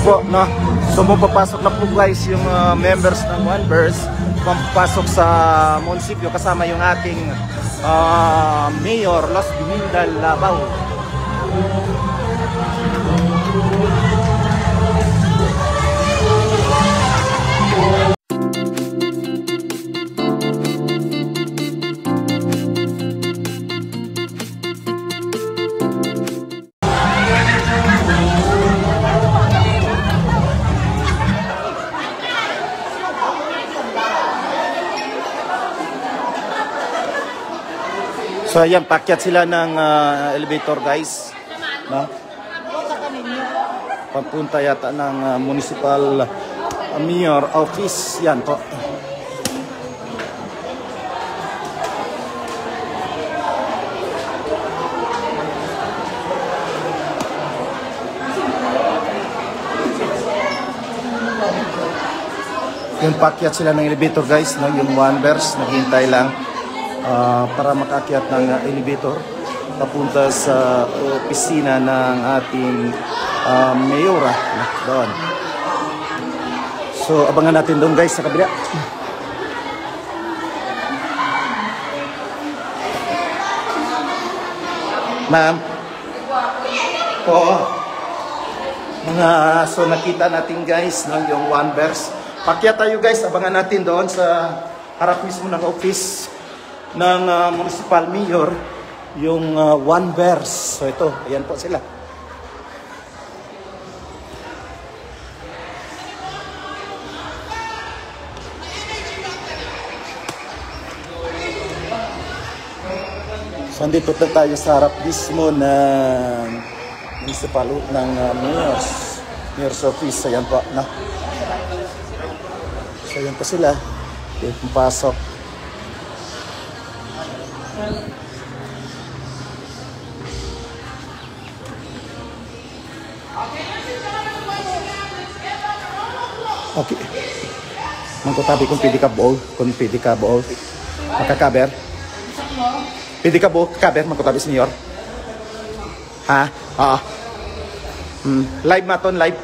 po, no? So papasok na po guys yung members ng OneVerse, papasok sa munisipyo kasama yung ating Mayor Los Bimindal Labao. So ayan, pakyat sila ng elevator guys, no? Papunta yata ng municipal mayor office, yan po. Yung pakyat sila ng elevator guys, no? Yung OneVerse, naghihintay lang para makakyat ng elevator papunta sa opisina ng ating mayora doon. So abangan natin doon guys sa kabila. Ma'am. Oo. So nakita natin guys, no, yung OneVerse. Pakyat tayo guys, abangan natin doon sa harap mismo ng office ng municipal mayor, yung OneVerse. So ito, ayan po sila. So andito tayo sa harap mismo ng municipal ng mayor's office. Ayan po, no? So ayan po sila. Ayan po pasok. Okay. Mangkutabi kung pwede ka buol. Kung pwede ka buol. Makakaber. Pwede ka buol. Kaber. Mangkutabi senyor. Ha? Oo. Live maton. Live.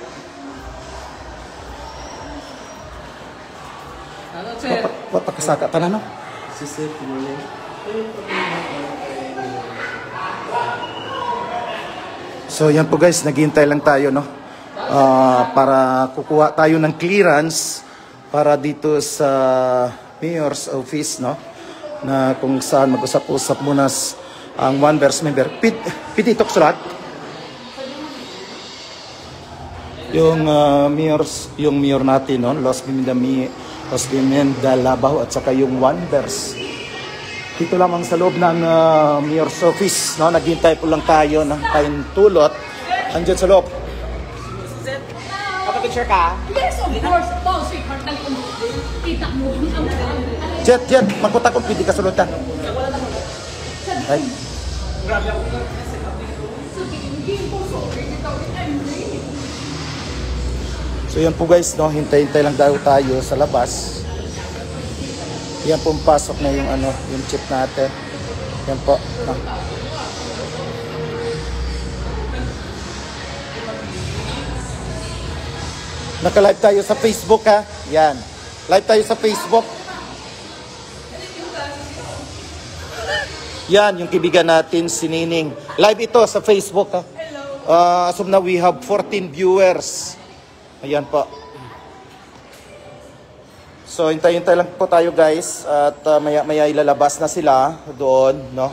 What pakasaka tanan no? So yan po guys, naghihintay lang tayo, no? Para kukuha tayo ng clearance para dito sa mayor's office, no? Na kung saan mag-usap-usap muna ang OneVerse member. Pititok sulat. Yung mayor natin, no? Los Bimindal Labao at saka yung OneVerse. Dito lamang sa loob ng mayor's office, no? Naghintay po lang tayo ng tulot. Andiyan sa loob. Picture ka? Yes, of course. To, sweetheart, kita mo. Jet, magpunta kung pwede ka sulutan. Ay. So yan po guys, no? Hintay-hintay lang daw tayo sa labas. Yan po pasok na yung yung chip natin. Yan po, no? Naka-live tayo sa Facebook, ha? Yan. Live tayo sa Facebook. Yan, yung kaibigan natin, si Nining. Live ito sa Facebook, ha? As of now, we have 14 viewers. Ayan po. So, hintay-hintay lang po tayo, guys. At maya-maya ilalabas na sila doon, no?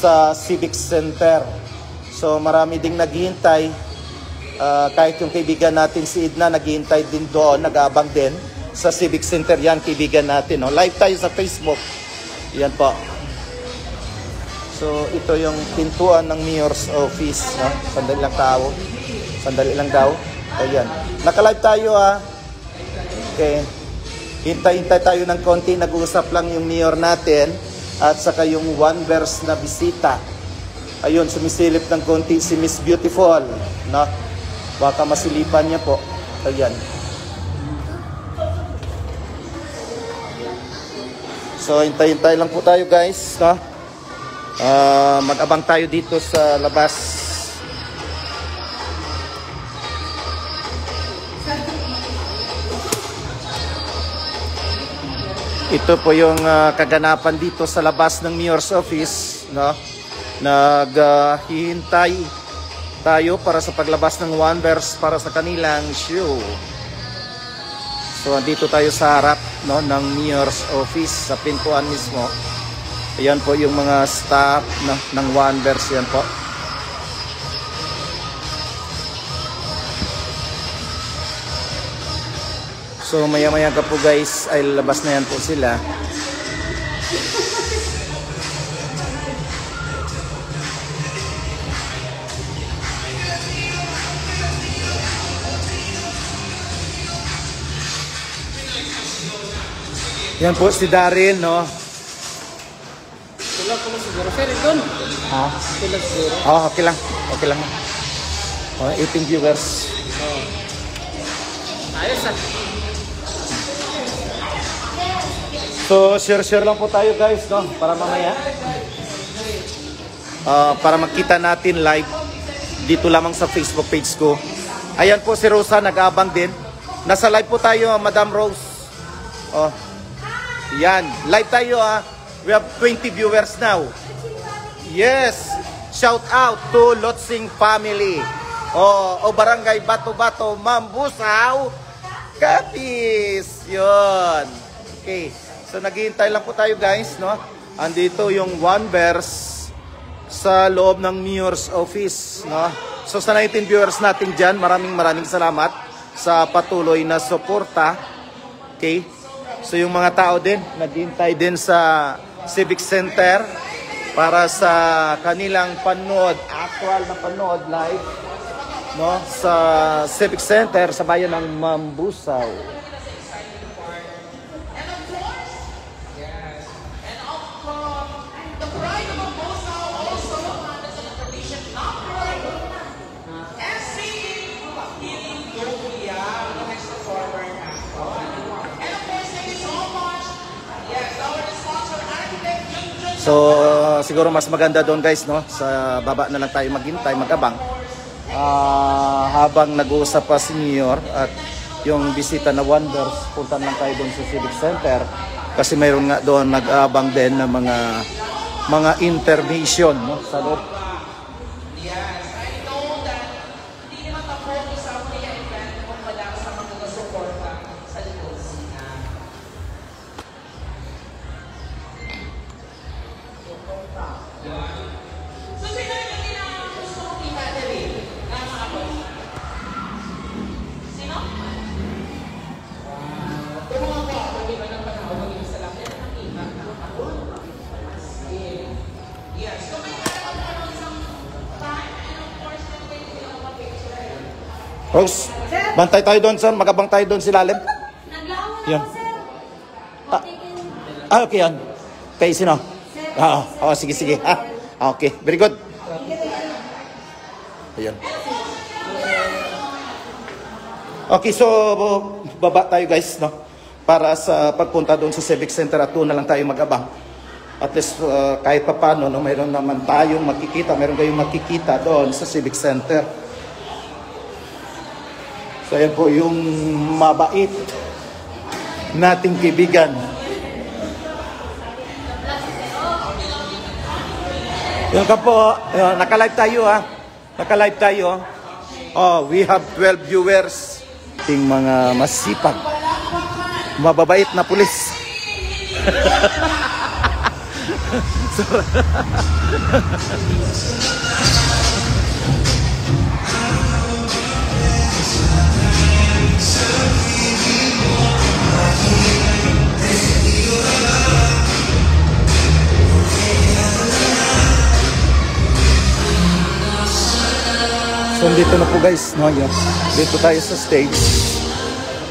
Sa Civic Center. So, marami ding naghihintay. Kahit yung kaibigan natin si Edna naghihintay din doon, nag-aabang din sa Civic Center. Yan, kaibigan natin, no? Live tayo sa Facebook. Yan po. So ito yung pintuan ng mayor's office, no? Sandali lang daw. Ayan, naka-live tayo, ha. Okay, hintay-hintay tayo ng konti. Nag-uusap lang yung mayor natin at saka yung OneVerse na bisita. Ayun, sumisilip ng konti si Miss Beautiful, no? Baka masilipan niya po. Ayan. So, hintay-hintay lang po tayo, guys, no? Mag-abang tayo dito sa labas. Ito po yung kaganapan dito sa labas ng Mayor's Office, no? Naghihintay tayo para sa paglabas ng Wonders para sa kanilang show. So andito tayo sa harap, no, ng Mayor's Office sa pintuan mismo. Ayan po yung mga staff, no, ng Wonders, yan po. So maya-maya ka po guys ay lalabas na yan po sila. Yan po si Darin, no? Tulog ko na siguro. Sir, doon. Ha? Tulog siguro. Oh, okay lang. Okay lang. Oh, 18 viewers. Ayos ah. So, share lang po tayo guys, no? Para mamaya. Para makita natin live dito lamang sa Facebook page ko. Ayan po si Rosa, nag-aabang din. Nasa live po tayo, Madam Rose. Oh. Yan, live tayo ah. We have 20 viewers now. Yes. Shout out to Lotsing family. O Barangay Bato-Bato, Mambusaw, Capiz. Yun. Okay. So naghihintay lang po tayo guys, no? Andito yung Wonders sa loob ng Mayor's Office, no? So sa 19 viewers natin dyan, maraming salamat sa patuloy na suporta. Okay? So yung mga tao din, naghihintay din sa Civic Center para sa kanilang panood, actual na panood live, no? Sa Civic Center sa bayan ng Mambusaw. So, siguro mas maganda doon guys, no? Sa baba na lang tayo maghintay, mag-abang. Habang nag-uusap pa si Mayor at yung bisita na Wonders, punta lang tayo doon sa Civic Center. Kasi mayroon nga doon nag-aabang din ng mga intermission, no? Sa loob. Rose, bantay tayo doon, sir. Magabang tayo doon si Lalim. Yan. Okay yan. Kay sino? Sige. Okay, very good. Ayan. Okay, so baba tayo guys, no? Para sa pagpunta doon sa Civic Center at doon na lang tayo mag-abang. At least kahit pa paano, no, mayroon naman tayong makikita, mayroon kayong makikita doon sa Civic Center. So ayan po yung mabait nating kaibigan. Yan ka po, naka-live tayo ha. Naka-live tayo. Oh, we have 12 viewers. Ting mga masipag, mababait na pulis. So dito na po guys, no? Yan. Dito tayo sa stage.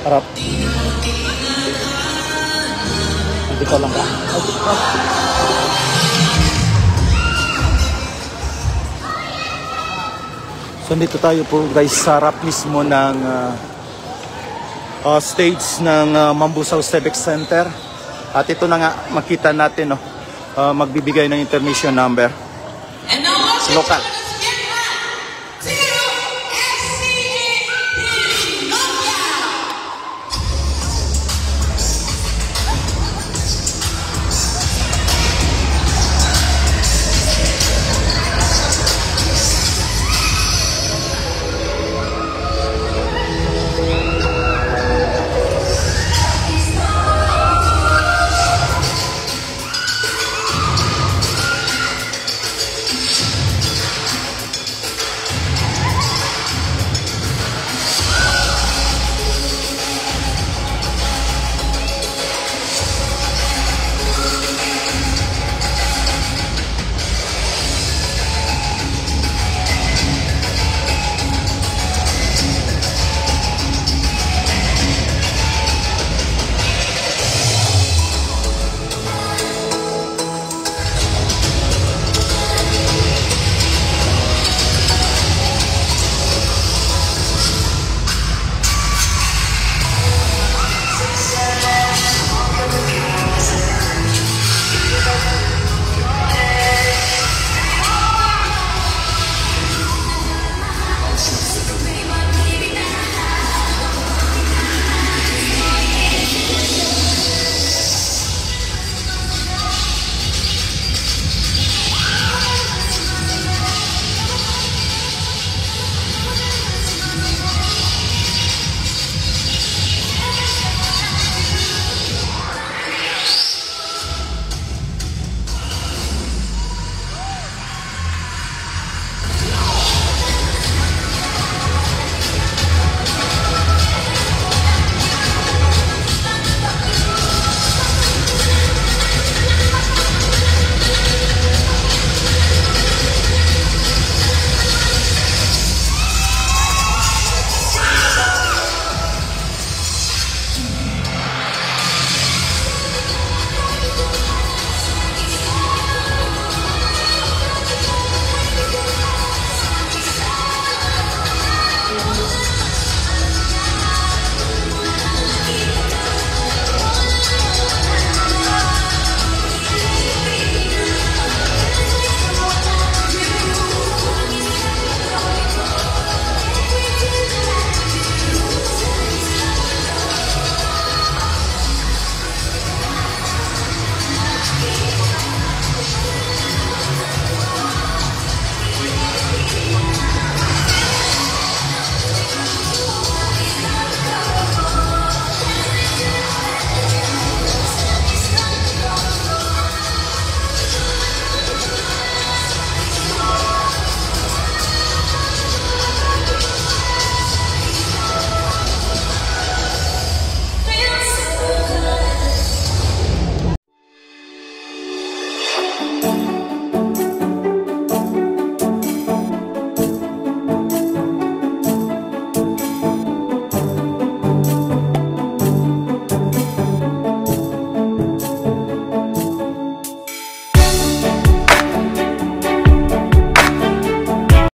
Harap. Dito lang ba? So dito tayo po guys sa harap mismo ng stage ng Mambusaw Civic Center. At ito na nga makita natin, no? Magbibigay ng intermission number. Local.